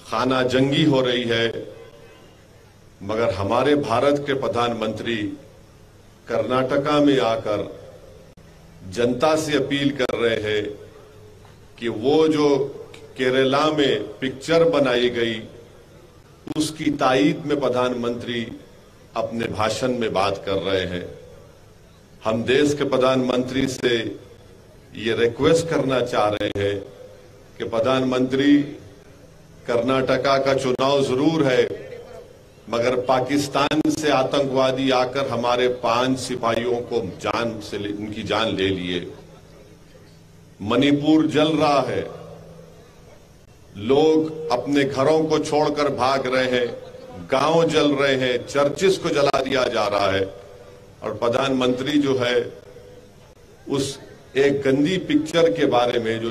खाना जंगी हो रही है, मगर हमारे भारत के प्रधानमंत्री कर्नाटका में आकर जनता से अपील कर रहे हैं कि वो जो केरला में पिक्चर बनाई गई उसकी तायीद में प्रधानमंत्री अपने भाषण में बात कर रहे हैं। हम देश के प्रधानमंत्री से ये रिक्वेस्ट करना चाह रहे हैं कि प्रधानमंत्री, कर्नाटका का चुनाव जरूर है, मगर पाकिस्तान से आतंकवादी आकर हमारे 5 सिपाहियों को उनकी जान ले लिए। मणिपुर जल रहा है, लोग अपने घरों को छोड़कर भाग रहे हैं, गांव जल रहे हैं, चर्चिस को जला दिया जा रहा है, और प्रधानमंत्री जो है उस एक गंदी पिक्चर के बारे में जो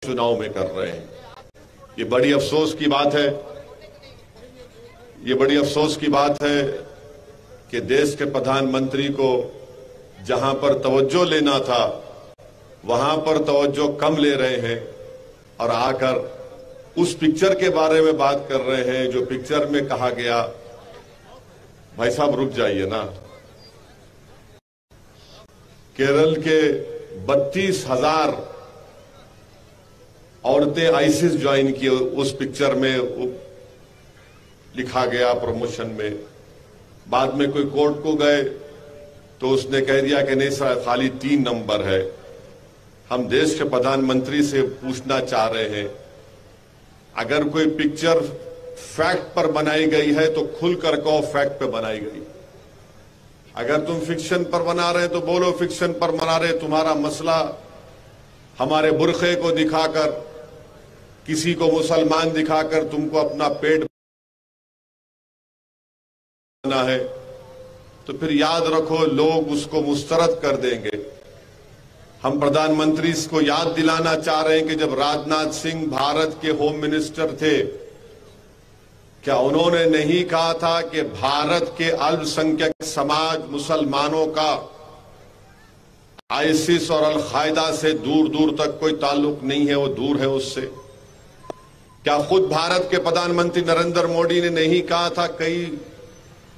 चुनाव में कर रहे हैं। ये बड़ी अफसोस की बात है, ये बड़ी अफसोस की बात है कि देश के प्रधानमंत्री को जहां पर तवज्जो लेना था वहां पर तवज्जो कम ले रहे हैं और आकर उस पिक्चर के बारे में बात कर रहे हैं जो पिक्चर में कहा गया। भाई साहब रुक जाइए ना। केरल के 32,000 औरतें आईसिस ज्वाइन की उस पिक्चर में लिखा गया प्रमोशन में। बाद में कोई कोर्ट को गए तो उसने कह दिया कि नहीं सर, खाली 3 नंबर है। हम देश के प्रधानमंत्री से पूछना चाह रहे हैं, अगर कोई पिक्चर फैक्ट पर बनाई गई है तो खुलकर कहो फैक्ट पे बनाई गई। अगर तुम फिक्शन पर बना रहे तो बोलो फिक्शन पर बना रहे। तुम्हारा मसला हमारे बुरखे को दिखाकर, किसी को मुसलमान दिखाकर तुमको अपना पेट बना है, तो फिर याद रखो लोग उसको मुस्तरद कर देंगे। हम प्रधानमंत्री को याद दिलाना चाह रहे हैं कि जब राजनाथ सिंह भारत के होम मिनिस्टर थे, क्या उन्होंने नहीं कहा था कि भारत के अल्पसंख्यक समाज मुसलमानों का आईसिस और अल-कायदा से दूर दूर तक कोई ताल्लुक नहीं है, वो दूर है उससे? क्या खुद भारत के प्रधानमंत्री नरेंद्र मोदी ने नहीं कहा था कई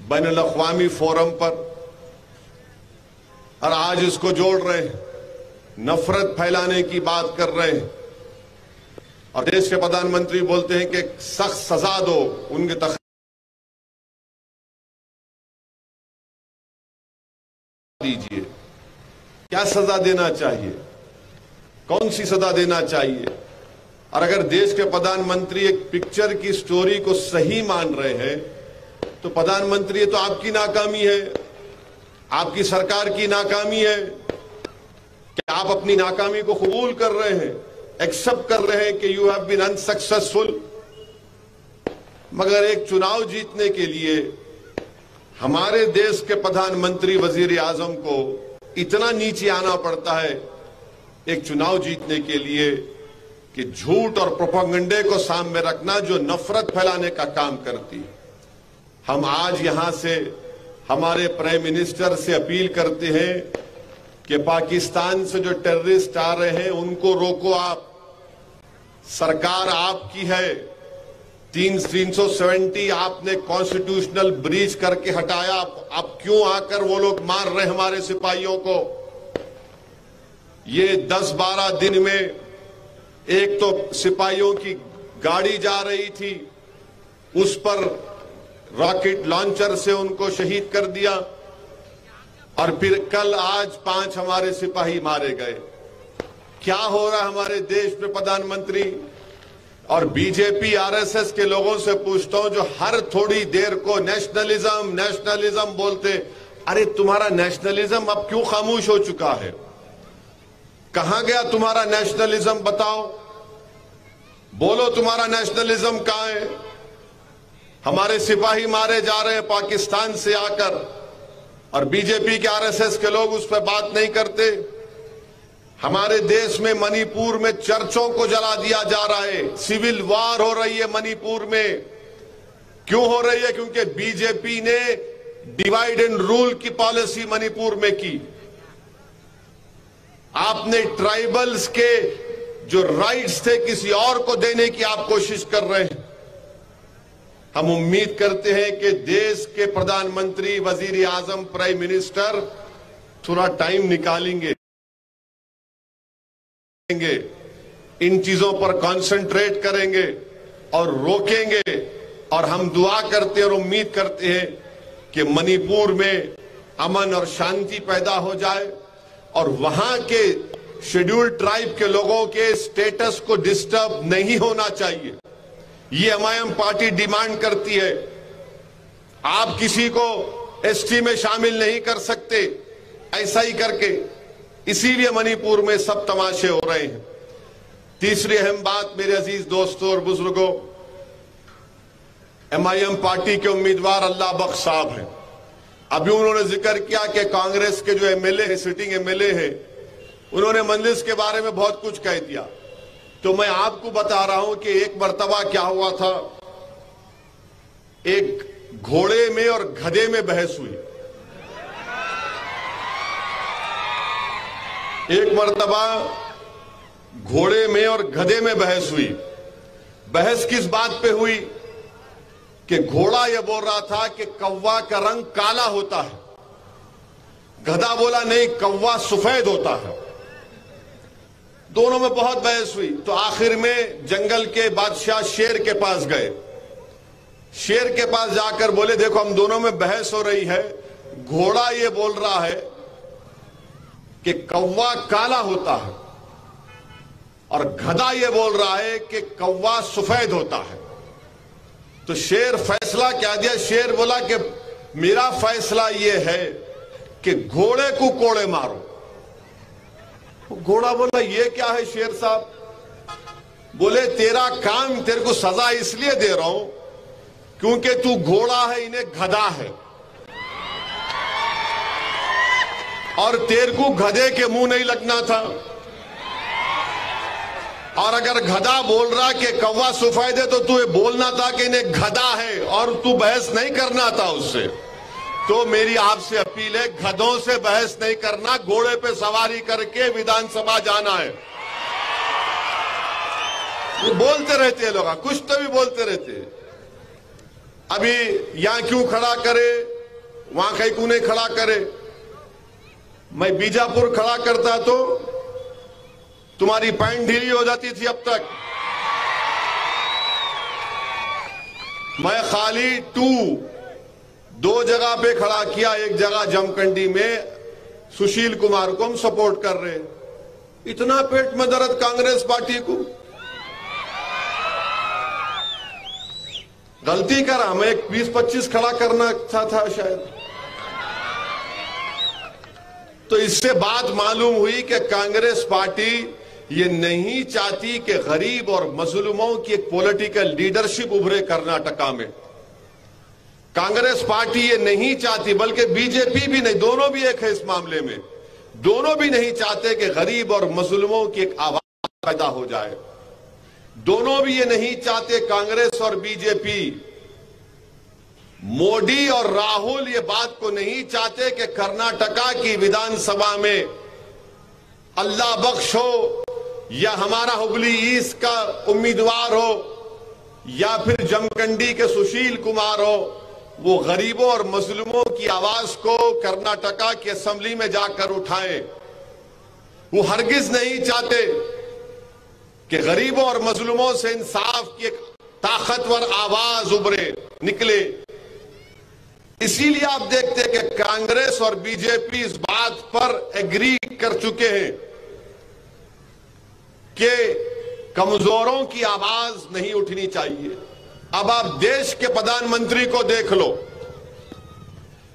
बैनुल अक़वामी फोरम पर? और आज इसको जोड़ रहे हैं, नफरत फैलाने की बात कर रहे हैं, और देश के प्रधानमंत्री बोलते हैं कि सख्त सजा दो उनके दीजिए। क्या सजा देना चाहिए? कौन सी सजा देना चाहिए? और अगर देश के प्रधानमंत्री एक पिक्चर की स्टोरी को सही मान रहे हैं तो प्रधानमंत्री, तो आपकी नाकामी है, आपकी सरकार की नाकामी है। क्या आप अपनी नाकामी को कबूल कर रहे हैं, एक्सेप्ट कर रहे हैं कि यू हैव बीन अनसक्सेसफुल? मगर एक चुनाव जीतने के लिए हमारे देश के प्रधानमंत्री, वजीर आजम को इतना नीचे आना पड़ता है एक चुनाव जीतने के लिए कि झूठ और प्रोपेगेंडे को सामने रखना जो नफरत फैलाने का काम करती है। हम आज यहां से हमारे प्राइम मिनिस्टर से अपील करते हैं कि पाकिस्तान से जो टेररिस्ट आ रहे हैं उनको रोको आप। सरकार आपकी है। 370 आपने कॉन्स्टिट्यूशनल ब्रीच करके हटाया। अब क्यों आकर वो लोग मार रहे हमारे सिपाहियों को? ये 10-12 दिन में एक तो सिपाहियों की गाड़ी जा रही थी, उस पर रॉकेट लॉन्चर से उनको शहीद कर दिया, और फिर कल आज 5 हमारे सिपाही मारे गए। क्या हो रहा है हमारे देश में प्रधानमंत्री? और बीजेपी आरएसएस के लोगों से पूछता हूं जो हर थोड़ी देर को नेशनलिज्म नेशनलिज्म बोलते, अरे तुम्हारा नेशनलिज्म अब क्यों खामोश हो चुका है? कहां गया तुम्हारा नेशनलिज्म? बताओ, बोलो तुम्हारा नेशनलिज्म कहां है? हमारे सिपाही मारे जा रहे हैं पाकिस्तान से आकर, और बीजेपी के आरएसएस के लोग उस पर बात नहीं करते। हमारे देश में मणिपुर में चर्चों को जला दिया जा रहा है, सिविल वार हो रही है मणिपुर में। क्यों हो रही है? क्योंकि बीजेपी ने डिवाइड एंड रूल की पॉलिसी मणिपुर में की। आपने ट्राइबल्स के जो राइट्स थे किसी और को देने की आप कोशिश कर रहे हैं। हम उम्मीद करते हैं कि देश के प्रधानमंत्री, वजीर आजम, प्राइम मिनिस्टर थोड़ा टाइम निकालेंगे, इन चीजों पर कंसंट्रेट करेंगे और रोकेंगे। और हम दुआ करते हैं और उम्मीद करते हैं कि मणिपुर में अमन और शांति पैदा हो जाए और वहां के शेड्यूल्ड ट्राइब के लोगों के स्टेटस को डिस्टर्ब नहीं होना चाहिए। ये एमआईएम पार्टी डिमांड करती है। आप किसी को एसटी में शामिल नहीं कर सकते ऐसा ही करके, इसीलिए मणिपुर में सब तमाशे हो रहे हैं। तीसरी अहम बात मेरे अजीज दोस्तों और बुजुर्गों, एमआईएम पार्टी के उम्मीदवार अल्लाह बख्श साहब हैं। अभी उन्होंने जिक्र किया कि कांग्रेस के जो एमएलए है, सिटिंग एमएलए है, उन्होंने मंजलिस के बारे में बहुत कुछ कह दिया। तो मैं आपको बता रहा हूं कि एक मर्तबा क्या हुआ था, एक घोड़े में और गधे में बहस हुई। एक मर्तबा घोड़े में और गधे में बहस हुई। बहस किस बात पे हुई कि घोड़ा यह बोल रहा था कि कौवा का रंग काला होता है, गधा बोला नहीं कौवा सफेद होता है। दोनों में बहुत बहस हुई। तो आखिर में जंगल के बादशाह शेर के पास गए। शेर के पास जाकर बोले देखो हम दोनों में बहस हो रही है, घोड़ा ये बोल रहा है कि कौवा काला होता है और गधा ये बोल रहा है कि कौवा सफेद होता है। तो शेर फैसला क्या दिया? शेर बोला कि मेरा फैसला ये है कि घोड़े को कोड़े मारो। घोड़ा बोला ये क्या है शेर साहब? बोले तेरा काम, तेरे को सजा इसलिए दे रहा हूं क्योंकि तू घोड़ा है, इन्हें गधा है, और तेरे को गधे के मुंह नहीं लगना था। और अगर गधा बोल रहा कि कौवा सफेद है तो तू ये बोलना था कि इन्हें गधा है और तू बहस नहीं करना था उससे। तो मेरी आपसे अपील है, गधों से बहस नहीं करना, घोड़े पे सवारी करके विधानसभा जाना है। ये बोलते रहते हैं लोग, कुछ तो भी बोलते रहते हैं। अभी यहां क्यों खड़ा करे, वहां कहीं क्यों नहीं खड़ा करे? मैं बीजापुर खड़ा करता तो तुम्हारी पैंट ढीली हो जाती थी अब तक। मैं खाली दो जगह पे खड़ा किया। एक जगह जमखंडी में सुशील कुमार को हम सपोर्ट कर रहे हैं। इतना पेट में दर्द कांग्रेस पार्टी को, गलती करा। मैं 20-25 खड़ा करना था शायद। तो इससे बात मालूम हुई कि कांग्रेस पार्टी ये नहीं चाहती कि गरीब और मजलूमों की एक पॉलिटिकल लीडरशिप उभरे कर्नाटका में। कांग्रेस पार्टी ये नहीं चाहती, बल्कि बीजेपी भी नहीं, दोनों भी एक है इस मामले में। दोनों भी नहीं चाहते कि गरीब और मजलूमों की एक आवाज पैदा हो जाए। दोनों भी ये नहीं चाहते, कांग्रेस और बीजेपी, मोदी और राहुल ये बात को नहीं चाहते कि कर्नाटका की विधानसभा में अल्लाह बख्श हो या हमारा हुबली ईस्ट का उम्मीदवार हो या फिर जमखंडी के सुशील कुमार हो, वो गरीबों और मजलूमों की आवाज को कर्नाटका की असेंबली में जाकर उठाएं। वो हरगिज नहीं चाहते कि गरीबों और मजलूमों से इंसाफ की एक ताकतवर आवाज उभरे, निकले। इसीलिए आप देखते हैं कि कांग्रेस और बीजेपी इस बात पर एग्री कर चुके हैं कि कमजोरों की आवाज नहीं उठनी चाहिए। अब आप देश के प्रधानमंत्री को देख लो,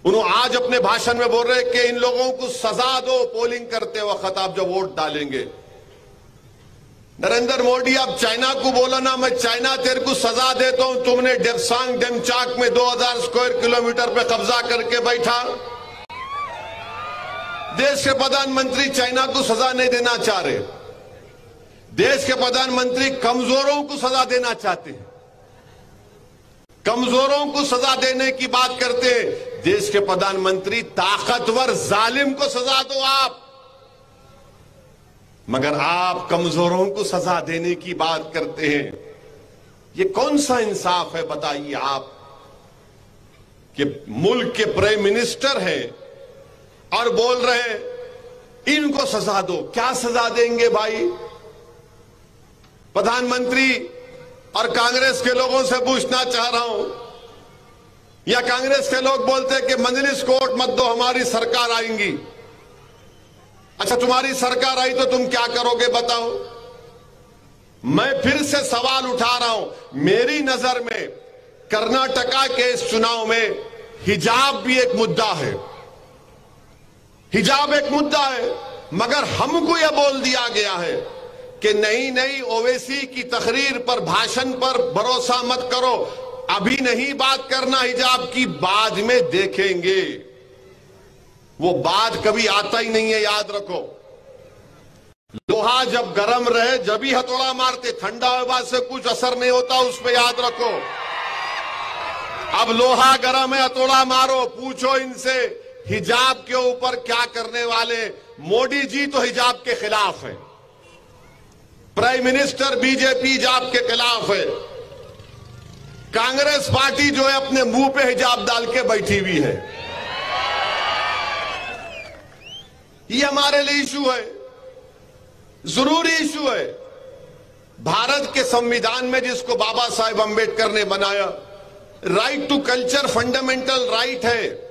उन्होंने आज अपने भाषण में बोल रहे कि इन लोगों को सजा दो पोलिंग करते वक्त, आप जब वोट डालेंगे। नरेंद्र मोदी, आप चाइना को बोला ना, मैं चाइना तेरे को सजा देता हूं, तुमने डेप्सांग डेमचाक में 2000 स्क्वायर किलोमीटर पे कब्जा करके बैठा। देश के प्रधानमंत्री चाइना को सजा नहीं देना चाह रहे, देश के प्रधानमंत्री कमजोरों को सजा देना चाहते हैं। कमजोरों को सजा देने की बात करते हैं। देश के प्रधानमंत्री ताकतवर जालिम को सजा दो आप, मगर आप कमजोरों को सजा देने की बात करते हैं। ये कौन सा इंसाफ है बताइए आप, कि मुल्क के प्राइम मिनिस्टर हैं और बोल रहे हैं इनको सजा दो। क्या सजा देंगे भाई? प्रधानमंत्री और कांग्रेस के लोगों से पूछना चाह रहा हूं, या कांग्रेस के लोग बोलते हैं कि मजलिस कोर्ट मत दो, हमारी सरकार आएंगी। अच्छा, तुम्हारी सरकार आई तो तुम क्या करोगे बताओ? मैं फिर से सवाल उठा रहा हूं। मेरी नजर में कर्नाटका के इस चुनाव में हिजाब भी एक मुद्दा है, हिजाब एक मुद्दा है, मगर हमको यह बोल दिया गया है कि नहीं नहीं, ओवैसी की तकरीर पर, भाषण पर भरोसा मत करो, अभी नहीं बात करना हिजाब की, बाद में देखेंगे। वो बाद कभी आता ही नहीं है, याद रखो। लोहा जब गर्म रहे जब ही हथौड़ा मारते, ठंडा हवा से कुछ असर नहीं होता उस पर, याद रखो। अब लोहा गर्म है, हथौड़ा मारो। पूछो इनसे हिजाब के ऊपर क्या करने वाले। मोदी जी तो हिजाब के खिलाफ है, प्राइम मिनिस्टर बीजेपी हिजाब के खिलाफ है, कांग्रेस पार्टी जो है अपने मुंह पे हिजाब डाल के बैठी हुई है। ये हमारे लिए इशू है, जरूरी इशू है। भारत के संविधान में जिसको बाबा साहेब अंबेडकर ने बनाया, right to culture fundamental right है।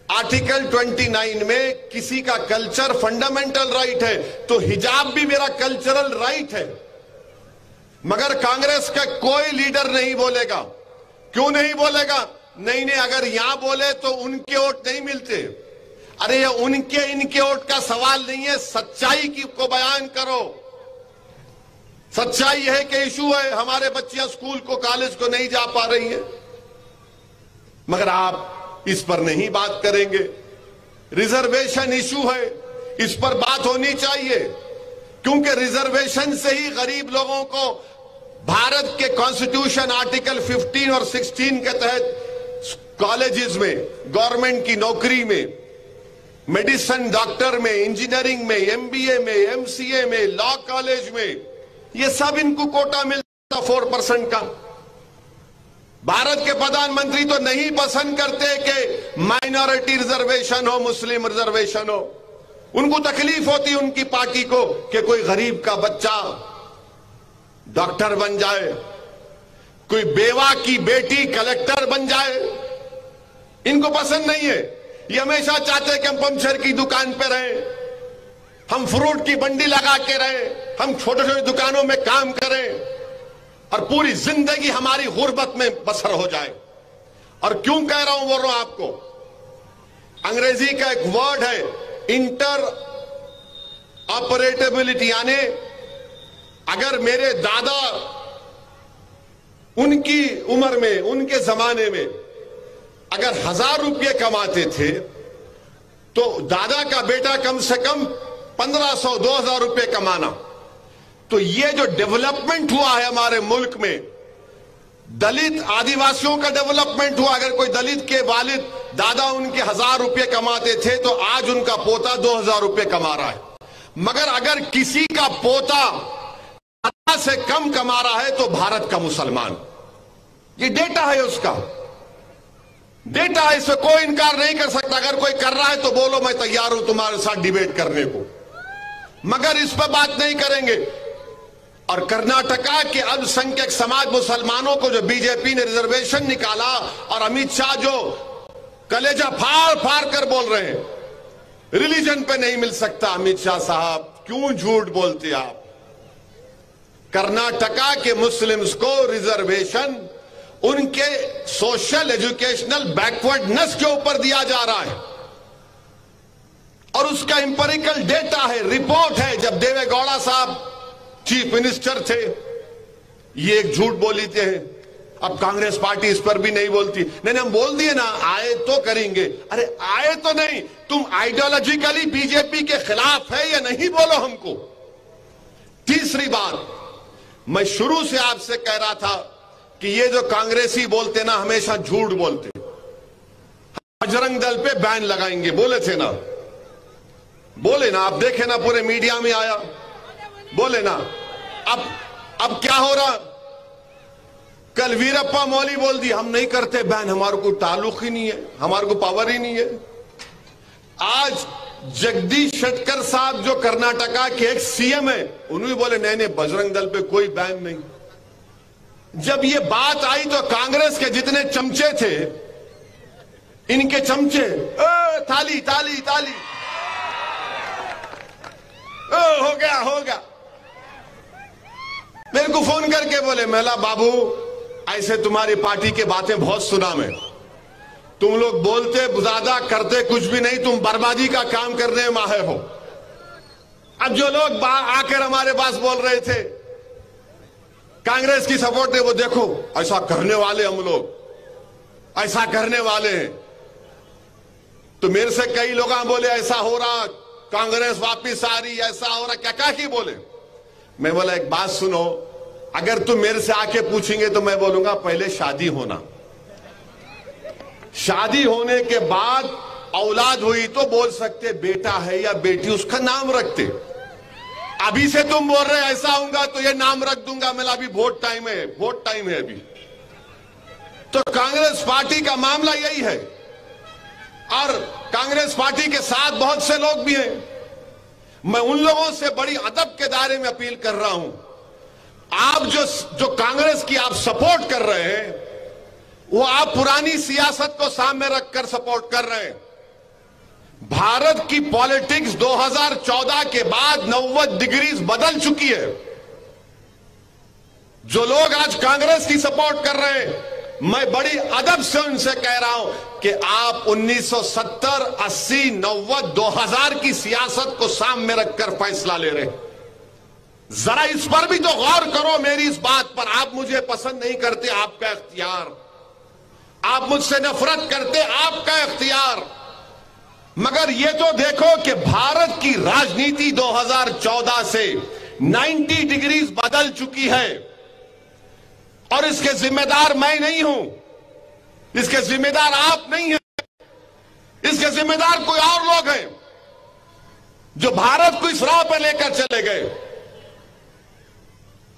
आर्टिकल 29 में किसी का कल्चर फंडामेंटल राइट है, तो हिजाब भी मेरा कल्चरल राइट है। मगर कांग्रेस का कोई लीडर नहीं बोलेगा। क्यों नहीं बोलेगा? नहीं नहीं, अगर यहां बोले तो उनके वोट नहीं मिलते। अरे ये उनके इनके वोट का सवाल नहीं है, सच्चाई की को बयान करो। सच्चाई है कि इशू है, हमारे बच्चियां स्कूल को, कॉलेज को नहीं जा पा रही हैं, मगर आप इस पर नहीं बात करेंगे। रिजर्वेशन इशू है, इस पर बात होनी चाहिए, क्योंकि रिजर्वेशन से ही गरीब लोगों को भारत के कॉन्स्टिट्यूशन आर्टिकल 15 और 16 के तहत कॉलेजेस में, गवर्नमेंट की नौकरी में, मेडिसिन डॉक्टर में, इंजीनियरिंग में, एमबीए में, एमसीए में, लॉ कॉलेज में, ये सब इनको कोटा मिलता 4% का। भारत के प्रधानमंत्री तो नहीं पसंद करते कि माइनॉरिटी रिजर्वेशन हो, मुस्लिम रिजर्वेशन हो। उनको तकलीफ होती उनकी पार्टी को कि कोई गरीब का बच्चा डॉक्टर बन जाए, कोई बेवा की बेटी कलेक्टर बन जाए। इनको पसंद नहीं है। ये हमेशा चाहते हैं कि हम पंचर की दुकान पे रहें, हम फ्रूट की बंडी लगा के रहें, हम छोटे छोटे दुकानों में काम करें और पूरी जिंदगी हमारी गुर्बत में बसर हो जाए। और क्यों कह रहा हूं, बोल रहा हूं आपको, अंग्रेजी का एक वर्ड है इंटर ऑपरेटेबिलिटी, यानी अगर मेरे दादा उनकी उम्र में, उनके जमाने में अगर 1000 रुपये कमाते थे, तो दादा का बेटा कम से कम 1500 2000 रुपये कमाना। तो ये जो डेवलपमेंट हुआ है हमारे मुल्क में, दलित आदिवासियों का डेवलपमेंट हुआ। अगर कोई दलित के वालिद, दादा उनके 1000 रुपये कमाते थे, तो आज उनका पोता 2000 रुपये कमा रहा है। मगर अगर किसी का पोता दादा से कम कमा रहा है, तो भारत का मुसलमान, ये डेटा है, उसका डेटा है, इससे कोई इनकार नहीं कर सकता। अगर कोई कर रहा है तो बोलो, मैं तैयार हूं तुम्हारे साथ डिबेट करने को, मगर इस पर बात नहीं करेंगे। और कर्नाटका के अल्पसंख्यक समाज मुसलमानों को जो बीजेपी ने रिजर्वेशन निकाला, और अमित शाह जो कलेजा फाड़ फाड़ कर बोल रहे हैं रिलीजन पे नहीं मिल सकता। अमित शाह साहब, क्यों झूठ बोलते आप? कर्नाटका के मुस्लिम्स को रिजर्वेशन उनके सोशल एजुकेशनल बैकवर्डनेस के ऊपर दिया जा रहा है, और उसका इंपेरिकल डेटा है, रिपोर्ट है। जब देवेगौड़ा साहब चीफ मिनिस्टर थे, ये एक झूठ बोली थे। अब कांग्रेस पार्टी इस पर भी नहीं बोलती। नहीं, हम बोल दिए ना, आए तो करेंगे। अरे आए तो नहीं, तुम आइडियोलॉजिकली बीजेपी के खिलाफ है या नहीं, बोलो हमको। तीसरी बात, मैं शुरू से आपसे कह रहा था कि ये जो कांग्रेसी बोलते ना हमेशा झूठ बोलते, बजरंग दल पे बैन लगाएंगे बोले थे ना, बोले ना, आप देखे ना पूरे मीडिया में आया, बोले ना। अब क्या हो रहा, कल वीरप्पा मौली बोल दी हम नहीं करते बैन, हमारे को ताल्लुक ही नहीं है, हमारे को पावर ही नहीं है। आज जगदीश शेट्टर साहब जो कर्नाटका के एक सीएम है, उन्होंने बोले नहीं नहीं बजरंग दल पे कोई बैन नहीं। जब ये बात आई तो कांग्रेस के जितने चमचे थे, इनके चमचे ताली ताली ताली, हो गया हो गया। मेरे को फोन करके बोले मेला बाबू ऐसे तुम्हारी पार्टी के बातें बहुत सुना मैं, तुम लोग बोलते ज्यादा करते कुछ भी नहीं, तुम बर्बादी का काम करने में माहिर हो। अब जो लोग आकर हमारे पास बोल रहे थे कांग्रेस की सपोर्ट है, वो देखो ऐसा करने वाले हम लोग, ऐसा करने वाले हैं। तो मेरे से कई लोग बोले ऐसा हो रहा, कांग्रेस वापिस आ रही, ऐसा हो रहा, क्या क्या बोले। मैं बोला एक बात सुनो, अगर तुम मेरे से आके पूछेंगे तो मैं बोलूंगा पहले शादी होना, शादी होने के बाद औलाद हुई तो बोल सकते बेटा है या बेटी, उसका नाम रखते। अभी से तुम बोल रहे ऐसा होगा तो ये नाम रख दूंगा, मेरा अभी वोट टाइम है, वोट टाइम है अभी। तो कांग्रेस पार्टी का मामला यही है, और कांग्रेस पार्टी के साथ बहुत से लोग भी हैं। मैं उन लोगों से बड़ी अदब के दायरे में अपील कर रहा हूं, आप जो कांग्रेस की आप सपोर्ट कर रहे हैं, वो आप पुरानी सियासत को सामने रखकर सपोर्ट कर रहे हैं। भारत की पॉलिटिक्स 2014 के बाद 90 डिग्री बदल चुकी है। जो लोग आज कांग्रेस की सपोर्ट कर रहे हैं, मैं बड़ी अदब से उनसे कह रहा हूं कि आप 1970, 80, 90, 2000 की सियासत को सामने रखकर फैसला ले रहे हैं। जरा इस पर भी तो गौर करो, मेरी इस बात पर। आप मुझे पसंद नहीं करते, आपका इख्तियार, आप मुझसे नफरत करते, आपका इख्तियार, मगर ये तो देखो कि भारत की राजनीति 2014 से 90 डिग्री बदल चुकी है, और इसके जिम्मेदार मैं नहीं हूं, इसके जिम्मेदार आप नहीं हैं, इसके जिम्मेदार कोई और लोग हैं जो भारत को इस राह पर लेकर चले गए।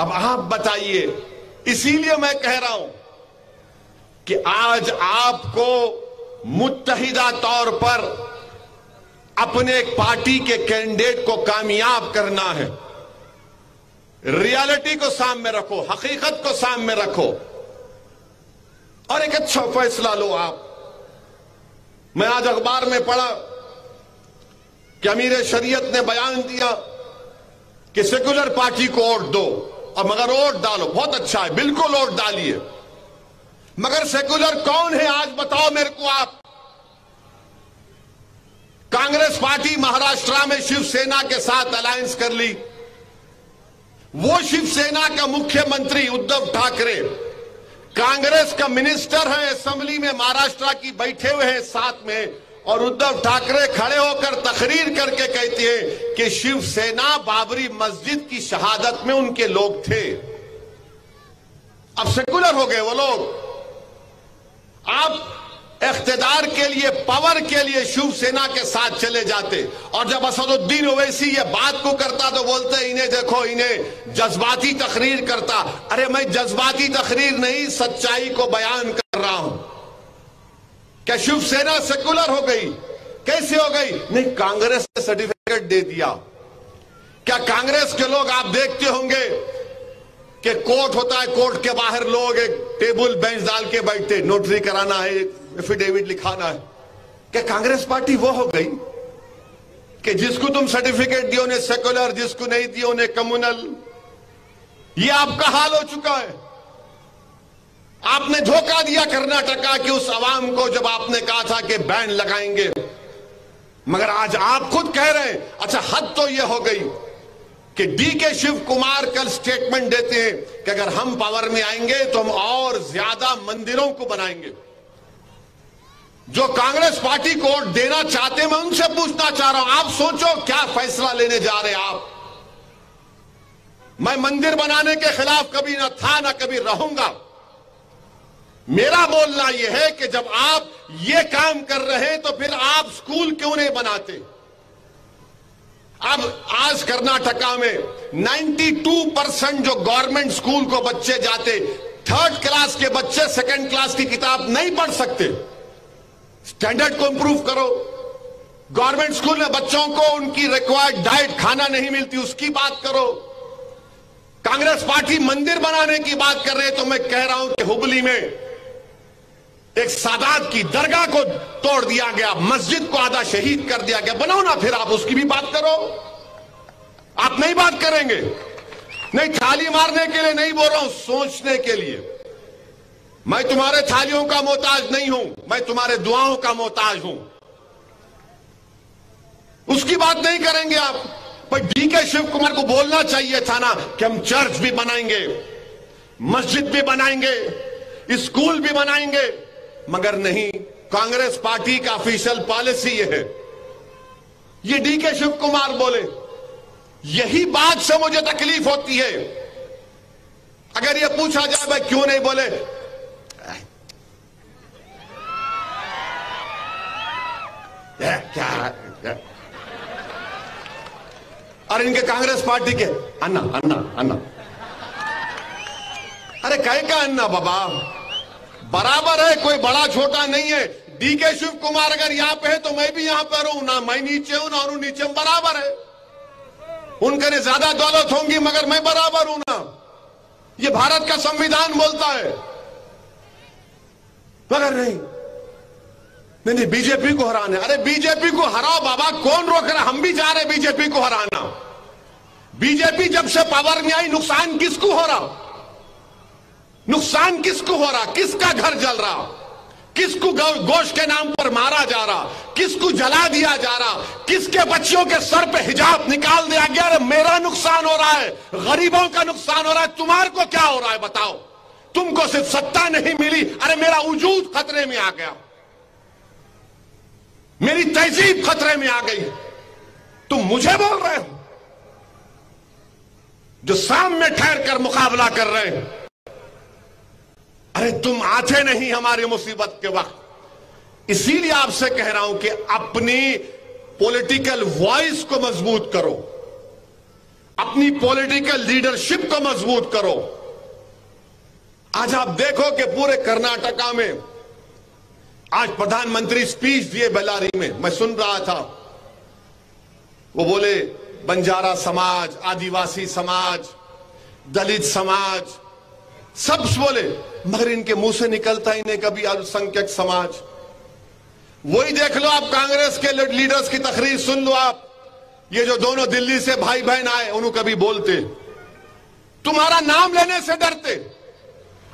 अब आप बताइए, इसीलिए मैं कह रहा हूं कि आज आपको मुत्तहिदा तौर पर अपने एक पार्टी के कैंडिडेट को कामयाब करना है। रियलिटी को सामने रखो, हकीकत को सामने रखो, और एक अच्छा फैसला लो आप। मैं आज अखबार में पढ़ा कि अमीर शरीयत ने बयान दिया कि सेकुलर पार्टी को वोट दो, और मगर वोट डालो, बहुत अच्छा है, बिल्कुल वोट डालिए, मगर सेकुलर कौन है आज बताओ मेरे को आप। कांग्रेस पार्टी महाराष्ट्र में शिवसेना के साथ अलायंस कर ली, वो शिवसेना का मुख्यमंत्री उद्धव ठाकरे कांग्रेस का मिनिस्टर है, असेंबली में महाराष्ट्र की बैठे हुए हैं साथ में, और उद्धव ठाकरे खड़े होकर तकरीर करके कहते हैं कि शिवसेना बाबरी मस्जिद की शहादत में उनके लोग थे। अब सेकुलर हो गए वो लोग। आप इख्तिदार के लिए, पावर के लिए शिवसेना के साथ चले जाते, और जब असदुद्दीन ओवैसी ये बात को करता तो बोलते इन्हें देखो, इन्हें जज्बाती तकरीर करता। अरे मैं जज्बाती तकरीर नहीं, सच्चाई को बयान कर रहा हूं। क्या शिवसेना सेकुलर हो गई? कैसे हो गई? नहीं, कांग्रेस ने सर्टिफिकेट दे दिया। क्या कांग्रेस के लोग आप देखते होंगे कि कोर्ट होता है, कोर्ट के बाहर लोग एक टेबल बेंच डाल के बैठते, नोटरी कराना है, एफिडेविट लिखाना है। क्या कांग्रेस पार्टी वो हो गई कि जिसको तुम सर्टिफिकेट दियो उन्हें सेकुलर, जिसको नहीं दियो उन्हें कम्युनल? ये आपका हाल हो चुका है। आपने धोखा दिया कर्नाटका की उस आवाम को जब आपने कहा था कि बैन लगाएंगे, मगर आज आप खुद कह रहे हैं। अच्छा, हद तो यह हो गई कि डीके शिव कुमार कल स्टेटमेंट देते हैं कि अगर हम पावर में आएंगे तो हम और ज्यादा मंदिरों को बनाएंगे। जो कांग्रेस पार्टी को वोट देना चाहते हैं, मैं उनसे पूछना चाह रहा हूं, आप सोचो क्या फैसला लेने जा रहे हैं आप। मैं मंदिर बनाने के खिलाफ कभी ना था ना कभी रहूंगा, मेरा बोलना यह है कि जब आप ये काम कर रहे हैं तो फिर आप स्कूल क्यों नहीं बनाते? अब आज कर्नाटका में 92% जो गवर्नमेंट स्कूल को बच्चे जाते, 3rd क्लास के बच्चे 2nd क्लास की किताब नहीं पढ़ सकते। स्टैंडर्ड को इंप्रूव करो। गवर्नमेंट स्कूल में बच्चों को उनकी रिक्वायर्ड डाइट खाना नहीं मिलती, उसकी बात करो। कांग्रेस पार्टी मंदिर बनाने की बात कर रहे हैं तो मैं कह रहा हूं कि हुबली में एक सादात की दरगाह को तोड़ दिया गया, मस्जिद को आधा शहीद कर दिया गया। बनाओ ना, फिर आप उसकी भी बात करो। आप नहीं बात करेंगे? नहीं, थाली मारने के लिए नहीं बोल रहा हूं, सोचने के लिए। मैं तुम्हारे थालियों का मोहताज नहीं हूं, मैं तुम्हारे दुआओं का मोहताज हूं। उसकी बात नहीं करेंगे आप। पर डीके शिव कुमार को बोलना चाहिए था ना कि हम चर्च भी बनाएंगे, मस्जिद भी बनाएंगे, स्कूल भी बनाएंगे, मगर नहीं। कांग्रेस पार्टी का ऑफिशियल पॉलिसी यह है। ये डीके शिव कुमार बोले, यही बात से मुझे तकलीफ होती है। अगर ये पूछा जाए भाई क्यों नहीं बोले, क्या और इनके कांग्रेस पार्टी के अन्ना अन्ना अन्ना, अरे कहे का अन्ना बाबा, बराबर है, कोई बड़ा छोटा नहीं है। डीके शिव कुमार अगर यहां पे है तो मैं भी यहां पर हूं ना, मैं नीचे हूं ना और नीचे बराबर है। उनके ने ज्यादा दौलत होंगी मगर मैं बराबर हूं ना, ये भारत का संविधान बोलता है। मगर नहीं नहीं, बीजेपी को हराना। अरे बीजेपी को हराओ बाबा, कौन रोक रहा? हम भी जा रहे बीजेपी को हराना। बीजेपी जब से पावर में आई, नुकसान किसको हो रहा? नुकसान किसको हो रहा? किसका घर जल रहा? किसको गोश्त के नाम पर मारा जा रहा? किसको जला दिया जा रहा? किसके बच्चियों के सर पे हिजाब निकाल दिया गया? अरे मेरा नुकसान हो रहा है, गरीबों का नुकसान हो रहा है। तुम्हारे को क्या हो रहा है बताओ? तुमको सिर्फ सत्ता नहीं मिली, अरे मेरा वजूद खतरे में आ गया, मेरी तहजीब खतरे में आ गई। तुम मुझे बोल रहे हो जो सामने ठहर कर मुकाबला कर रहे हैं? अरे तुम आते नहीं हमारी मुसीबत के वक्त। इसीलिए आपसे कह रहा हूं कि अपनी पॉलिटिकल वॉइस को मजबूत करो, अपनी पॉलिटिकल लीडरशिप को मजबूत करो। आज आप देखो कि पूरे कर्नाटका में आज प्रधानमंत्री स्पीच दिए बेल्लारी में, मैं सुन रहा था। वो बोले बंजारा समाज, आदिवासी समाज, दलित समाज, सब बोले, मगर इनके मुंह से निकलता ही नहीं कभी अल्पसंख्यक समाज। वही देख लो आप, कांग्रेस के लीडर्स की तकरीर सुन लो आप। ये जो दोनों दिल्ली से भाई बहन आए, उन्होंने कभी बोलते, तुम्हारा नाम लेने से डरते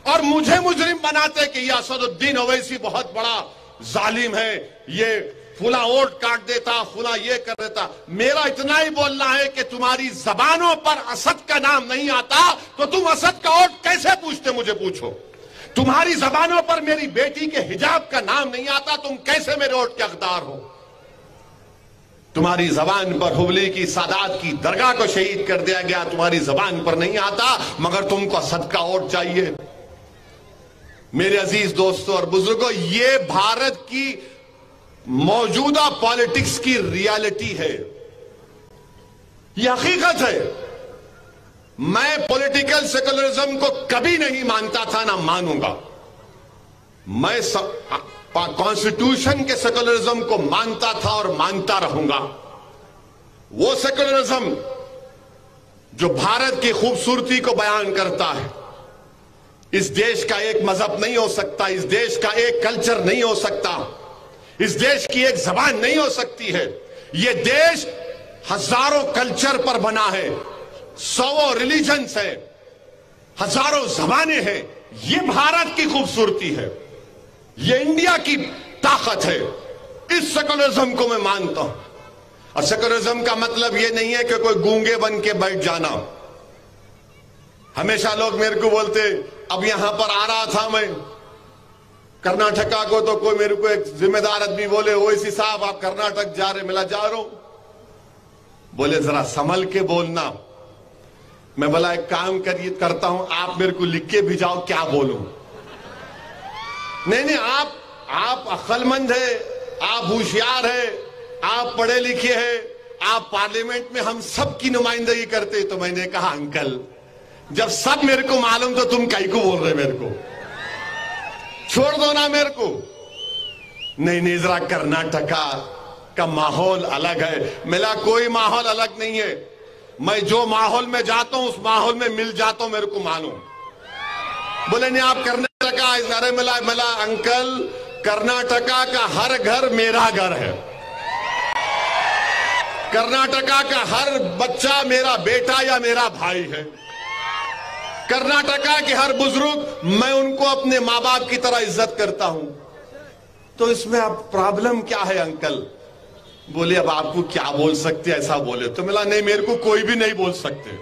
और मुझे मुजरिम बनाते कि ये असदुद्दीन ओवैसी बहुत बड़ा जालिम है, ये फुला वोट काट देता, फुला ये कर देता। मेरा इतना ही बोलना है कि तुम्हारी जबानों पर असद का नाम नहीं आता तो तुम असद का वोट कैसे पूछते? मुझे पूछो। तुम्हारी जबानों पर मेरी बेटी के हिजाब का नाम नहीं आता, तुम कैसे मेरे वोट के हकदार हो? तुम्हारी जबान पर हुबली की सादात की दरगाह को शहीद कर दिया गया, तुम्हारी जबान पर नहीं आता, मगर तुमको असद का वोट चाहिए। मेरे अजीज दोस्तों और बुजुर्गों, ये भारत की मौजूदा पॉलिटिक्स की रियलिटी है, यह हकीकत है। मैं पॉलिटिकल सेकुलरिज्म को कभी नहीं मानता था, ना मानूंगा। मैं कॉन्स्टिट्यूशन के सेकुलरिज्म को मानता था और मानता रहूंगा। वो सेकुलरिज्म जो भारत की खूबसूरती को बयान करता है। इस देश का एक मजहब नहीं हो सकता, इस देश का एक कल्चर नहीं हो सकता, इस देश की एक जबान नहीं हो सकती है। यह देश हजारों कल्चर पर बना है, सौ रिलीजन्स है, हजारों जबानें हैं। यह भारत की खूबसूरती है, यह इंडिया की ताकत है। इस सेकुलरिज्म को मैं मानता हूं। और सेकुलरिज्म का मतलब यह नहीं है कि कोई गूंगे बन के बैठ जाना। हमेशा लोग मेरे को बोलते, अब यहां पर आ रहा था मैं कर्नाटका को, तो कोई मेरे को एक जिम्मेदार आदमी बोले, ओवैसी साहब आप कर्नाटक जा रहे? मिला जा रहा हूं। बोले जरा संभल के बोलना। मैं बोला एक काम करिए, करता हूं, आप मेरे को लिख के भिजाओ क्या बोलूं। नहीं, आप अक्लमंद है, आप होशियार है, आप पढ़े लिखे हैं, आप पार्लियामेंट में हम सब की नुमाइंदगी करते। तो मैंने कहा अंकल, जब सब मेरे को मालूम तो तुम काहे को बोल रहे मेरे को? छोड़ दो ना मेरे को। नहीं, जरा कर्नाटका का माहौल अलग है। मेरा कोई माहौल अलग नहीं है। मैं जो माहौल में जाता हूं उस माहौल में मिल जाता हूं, मेरे को मालूम। बोले नहीं आप कर्नाटका, अरे मिला अंकल, कर्नाटका का हर घर मेरा घर है। कर्नाटका का हर बच्चा मेरा बेटा या मेरा भाई है। कर्नाटका के हर बुजुर्ग, मैं उनको अपने माँ बाप की तरह इज्जत करता हूं। तो इसमें अब प्रॉब्लम क्या है अंकल? बोले अब आपको क्या बोल सकते, ऐसा बोले। तो मिला नहीं, मेरे को कोई भी नहीं बोल सकते,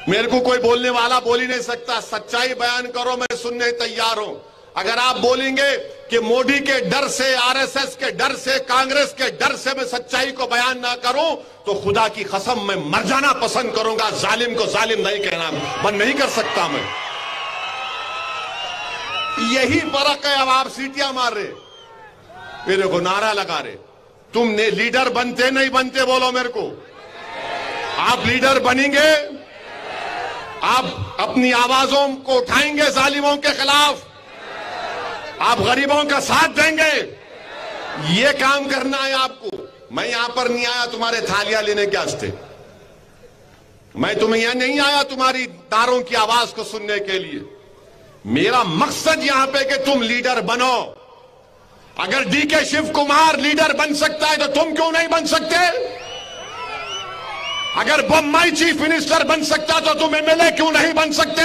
मेरे को कोई बोलने वाला बोल ही नहीं सकता। सच्चाई बयान करो, मैं सुनने तैयार हूं। अगर आप बोलेंगे कि मोदी के डर से, आरएसएस के डर से, कांग्रेस के डर से मैं सच्चाई को बयान ना करूं, तो खुदा की कसम मैं मर जाना पसंद करूंगा। जालिम को जालिम नहीं कहना मैं नहीं कर सकता। मैं यही फर्क है। अब आप सीटियां मार रहे, मेरे को नारा लगा रहे। तुमने लीडर बनते नहीं बनते बोलो मेरे को। आप लीडर बनेंगे, आप अपनी आवाजों को उठाएंगे जालिमों के खिलाफ, आप गरीबों का साथ देंगे। ये काम करना है आपको। मैं यहां पर नहीं आया तुम्हारे थालियां लेने के वास्ते। मैं तुम्हें यहां नहीं आया तुम्हारी तारों की आवाज को सुनने के लिए। मेरा मकसद यहां पे कि तुम लीडर बनो। अगर डीके शिव कुमार लीडर बन सकता है तो तुम क्यों नहीं बन सकते? अगर बम्बई चीफ मिनिस्टर बन सकता तो तुम एमएलए क्यों नहीं बन सकते?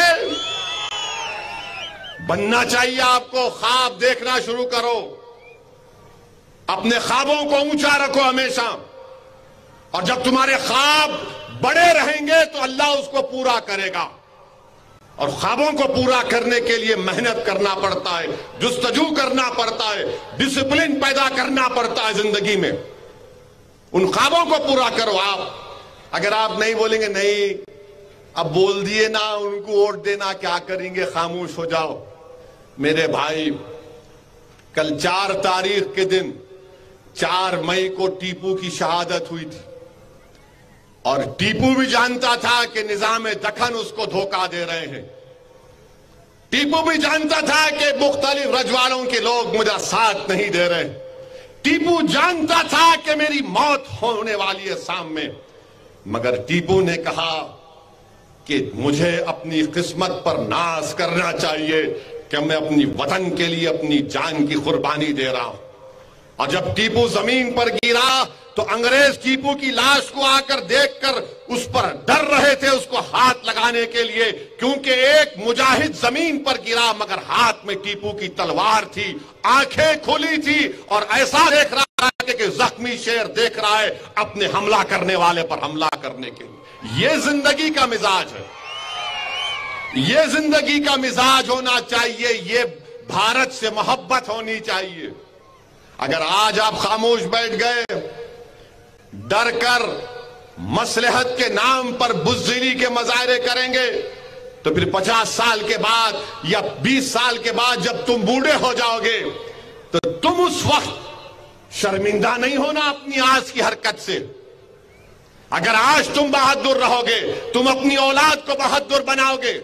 बनना चाहिए आपको। ख्वाब देखना शुरू करो, अपने ख्वाबों को ऊंचा रखो हमेशा। और जब तुम्हारे ख्वाब बड़े रहेंगे तो अल्लाह उसको पूरा करेगा। और ख्वाबों को पूरा करने के लिए मेहनत करना पड़ता है, जुस्तजू करना पड़ता है, डिसिप्लिन पैदा करना पड़ता है जिंदगी में। उन ख्वाबों को पूरा करो आप। अगर आप नहीं बोलेंगे, नहीं अब बोल दिए ना, उनको वोट देना, क्या करेंगे, खामोश हो जाओ। मेरे भाई, कल 4 तारीख के दिन 4 मई को टीपू की शहादत हुई थी। और टीपू भी जानता था कि निजाम दखन उसको धोखा दे रहे हैं। टीपू भी जानता था कि मुख्तलिफ रजवाड़ों के लोग मुझे साथ नहीं दे रहे। टीपू जानता था कि मेरी मौत होने वाली है सामने। मगर टीपू ने कहा कि मुझे अपनी किस्मत पर नाज करना चाहिए कि मैं अपनी वतन के लिए अपनी जान की कुर्बानी दे रहा हूं। और जब टीपू जमीन पर गिरा तो अंग्रेज टीपू की लाश को आकर देखकर उस पर डर रहे थे उसको हाथ लगाने के लिए, क्योंकि एक मुजाहिद जमीन पर गिरा मगर हाथ में टीपू की तलवार थी, आंखें खुली थी और ऐसा देख रहा है कि जख्मी शेर देख रहा है अपने हमला करने वाले पर हमला करने के लिए। ये जिंदगी का मिजाज है, ये जिंदगी का मिजाज होना चाहिए। ये भारत से मोहब्बत होनी चाहिए। अगर आज आप खामोश बैठ गए, डर कर मसलहत के नाम पर बुज़दिली के मजाहरे करेंगे, तो फिर 50 साल के बाद या 20 साल के बाद जब तुम बूढ़े हो जाओगे तो तुम उस वक्त शर्मिंदा नहीं होना अपनी आज की हरकत से। अगर आज तुम बहादुर रहोगे, तुम अपनी औलाद को बहादुर बनाओगे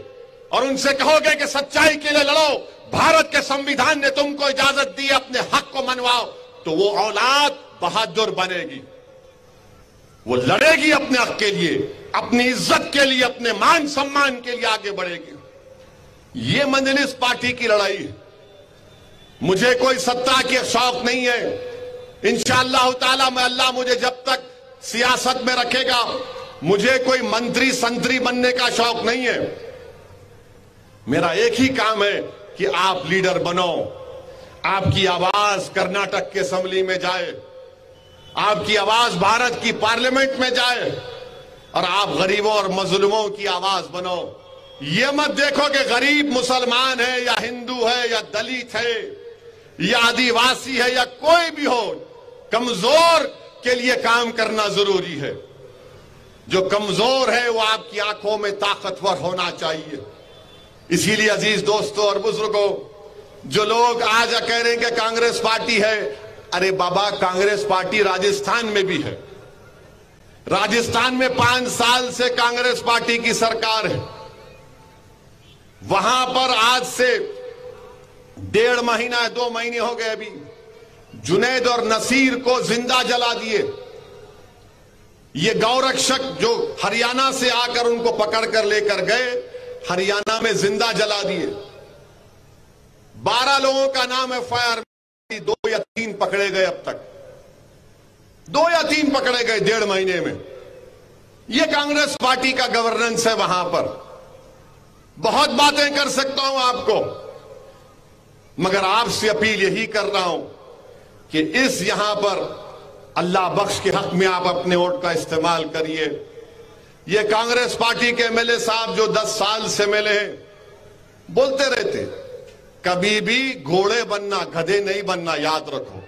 और उनसे कहोगे कि सच्चाई के लिए लड़ो, भारत के संविधान ने तुमको इजाजत दी, अपने हक को मनवाओ, तो वो औलाद बहादुर बनेगी। वो लड़ेगी अपने हक के लिए, अपनी इज्जत के लिए, अपने मान सम्मान के लिए आगे बढ़ेगी। ये मजलिस पार्टी की लड़ाई है। मुझे कोई सत्ता के शौक नहीं है। इंशाअल्लाह ताला मैं, अल्लाह मुझे जब तक सियासत में रखेगा, मुझे कोई मंत्री संतरी बनने का शौक नहीं है। मेरा एक ही काम है कि आप लीडर बनो, आपकी आवाज कर्नाटक के असेंबली में जाए, आपकी आवाज भारत की पार्लियामेंट में जाए और आप गरीबों और मजलूमों की आवाज बनो। ये मत देखो कि गरीब मुसलमान है या हिंदू है या दलित है या आदिवासी है या कोई भी हो, कमजोर के लिए काम करना जरूरी है। जो कमजोर है वो आपकी आंखों में ताकतवर होना चाहिए। इसीलिए अजीज दोस्तों और बुजुर्गों, जो लोग आज कह रहे हैं कि कांग्रेस पार्टी है, अरे बाबा कांग्रेस पार्टी राजस्थान में भी है। राजस्थान में 5 साल से कांग्रेस पार्टी की सरकार है। वहां पर आज से 1.5 महीना 2 महीने हो गए अभी जुनैद और नसीर को जिंदा जला दिए। ये गौरक्षक जो हरियाणा से आकर उनको पकड़कर लेकर गए, हरियाणा में जिंदा जला दिए। 12 लोगों का नाम FIR, 2 या 3 पकड़े गए अब तक, 2 या 3 पकड़े गए 1.5 महीने में। ये कांग्रेस पार्टी का गवर्नेंस है वहां पर। बहुत बातें कर सकता हूं आपको, मगर आपसे अपील यही कर रहा हूं कि इस यहां पर अल्लाह बख्श के हक में आप अपने वोट का इस्तेमाल करिए। ये कांग्रेस पार्टी के MLA साहब जो 10 साल से मिले हैं, बोलते रहते कभी भी घोड़े बनना, गधे नहीं बनना, याद रखो।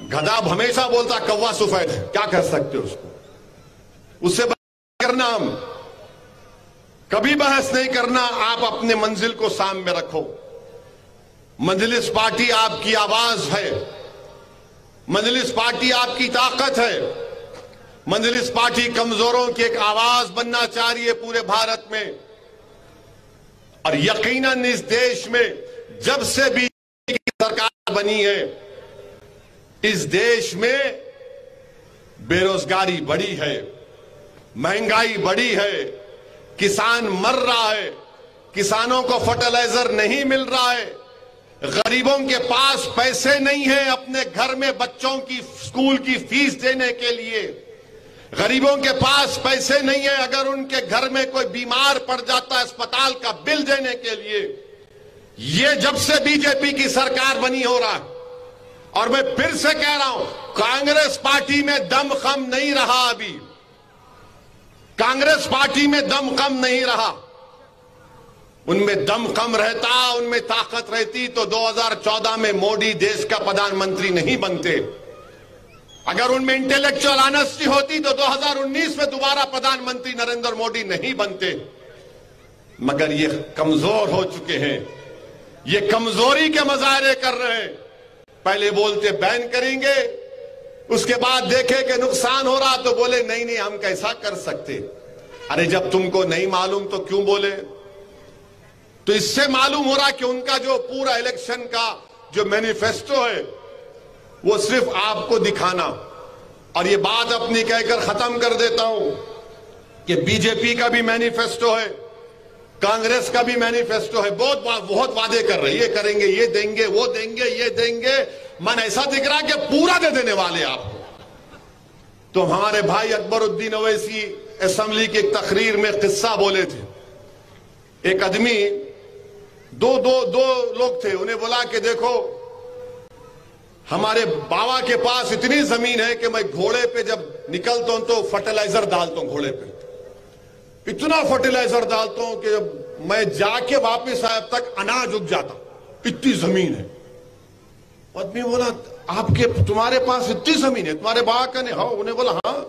गधा हमेशा बोलता कौवा सफेद है, क्या कर सकते हो उसको, उससे बहस करना, हम कभी बहस नहीं करना। आप अपने मंजिल को सामने रखो। मजलिस पार्टी आपकी आवाज है, मजलिस पार्टी आपकी ताकत है। मजलिस पार्टी कमजोरों की एक आवाज बनना चाह रही है पूरे भारत में। और यकीनन इस देश में जब से बीजेपी की सरकार बनी है, इस देश में बेरोजगारी बढ़ी है, महंगाई बढ़ी है, किसान मर रहा है, किसानों को फर्टिलाइजर नहीं मिल रहा है, गरीबों के पास पैसे नहीं है अपने घर में बच्चों की स्कूल की फीस देने के लिए, गरीबों के पास पैसे नहीं है अगर उनके घर में कोई बीमार पड़ जाता है अस्पताल का बिल देने के लिए। ये जब से बीजेपी की सरकार बनी हो रहा है। और मैं फिर से कह रहा हूं, कांग्रेस पार्टी में दम कम नहीं रहा। अभी कांग्रेस पार्टी में दम कम नहीं रहा। उनमें दम कम रहता, उनमें ताकत रहती तो 2014 में मोदी देश का प्रधानमंत्री नहीं बनते। अगर उनमें इंटेलेक्चुअल ऑनेस्टी होती तो 2019 में दोबारा प्रधानमंत्री नरेंद्र मोदी नहीं बनते। मगर ये कमजोर हो चुके हैं, ये कमजोरी के मुजाहरे कर रहे हैं। पहले बोलते बैन करेंगे, उसके बाद देखे कि नुकसान हो रहा तो बोले नहीं नहीं हम कैसा कर सकते। अरे जब तुमको नहीं मालूम तो क्यों बोले। तो इससे मालूम हो रहा कि उनका जो पूरा इलेक्शन का जो मैनिफेस्टो है वो सिर्फ आपको दिखाना। और ये बात अपनी कहकर खत्म कर देता हूं कि बीजेपी का भी मैनिफेस्टो है, कांग्रेस का भी मैनिफेस्टो है। बहुत वादे कर रहे हैं, ये करेंगे, ये देंगे, वो देंगे, ये देंगे। मन ऐसा दिख रहा कि पूरा दे देने वाले आपको। तो हमारे भाई अकबरुद्दीन ओवैसी असेंबली की एक तकरीर में किस्सा बोले थे। एक आदमी दो लोग थे, उन्हें बोला कि देखो हमारे बाबा के पास इतनी जमीन है कि मैं घोड़े पे जब निकलता हूं तो फर्टिलाइजर डालता हूं, घोड़े पे इतना फर्टिलाइजर डालता हूं कि जब मैं जाके वापस आया तक अनाज उग जाता, इतनी जमीन है। आदमी बोला आपके तुम्हारे पास इतनी जमीन है, तुम्हारे बाबा का नहीं? हाँ। उन्हें बोला हाँ,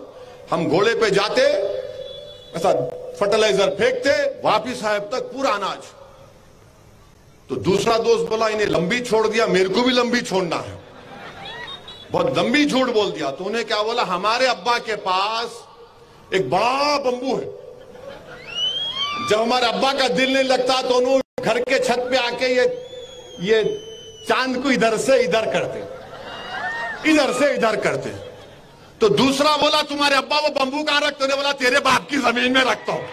हम घोड़े पे जाते ऐसा फर्टिलाइजर फेंकते, वापिस आए तक पूरा अनाज। तो दूसरा दोस्त बोला इन्हें लंबी छोड़ दिया, मेरे को भी लंबी छोड़ना है। बहुत लंबी झूठ बोल दिया। तो उन्हें क्या बोला, हमारे अब्बा के पास एक बड़ा बंबू है, जब हमारे अब्बा का दिल नहीं लगता तो उन्होंने घर के छत पे आके ये चांद को इधर से इधर करते, इधर से इधर करते। तो दूसरा बोला तुम्हारे अब्बा वो बंबू कहां रखते? उन्हें बोला तेरे बाप की जमीन में रखता हूं।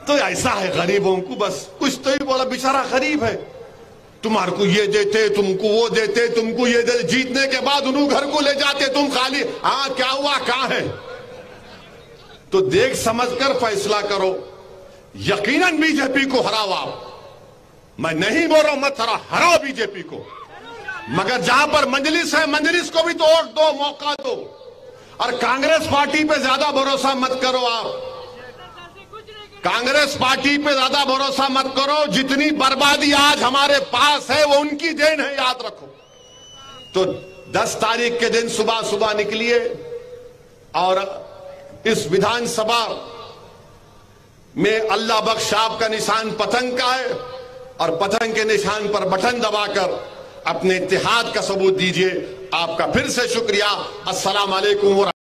तो ऐसा है गरीबों को, बस कुछ तो ही बोला, बेचारा गरीब है, तुम्हारे को ये देते, तुमको वो देते, तुमको ये देते, जीतने के बाद उन्होंने घर को ले जाते, तुम खाली हाँ क्या हुआ कहां है। तो देख समझकर फैसला करो। यकीनन बीजेपी को हराओ आप, मैं नहीं बोल रहा हूं मत हराओ बीजेपी को, मगर जहां पर मजलिस है मजलिस को भी तो वोट दो, मौका दो। और कांग्रेस पार्टी पे ज्यादा भरोसा मत करो आप, कांग्रेस पार्टी पे ज्यादा भरोसा मत करो। जितनी बर्बादी आज हमारे पास है वो उनकी देन है, याद रखो। तो 10 तारीख के दिन सुबह सुबह निकलिए और इस विधानसभा में अल्लाह बख्श आपका निशान पतंग का है और पतंग के निशान पर बटन दबाकर अपने इत्तेहाद का सबूत दीजिए। आपका फिर से शुक्रिया। अस्सलाम वालेकुम।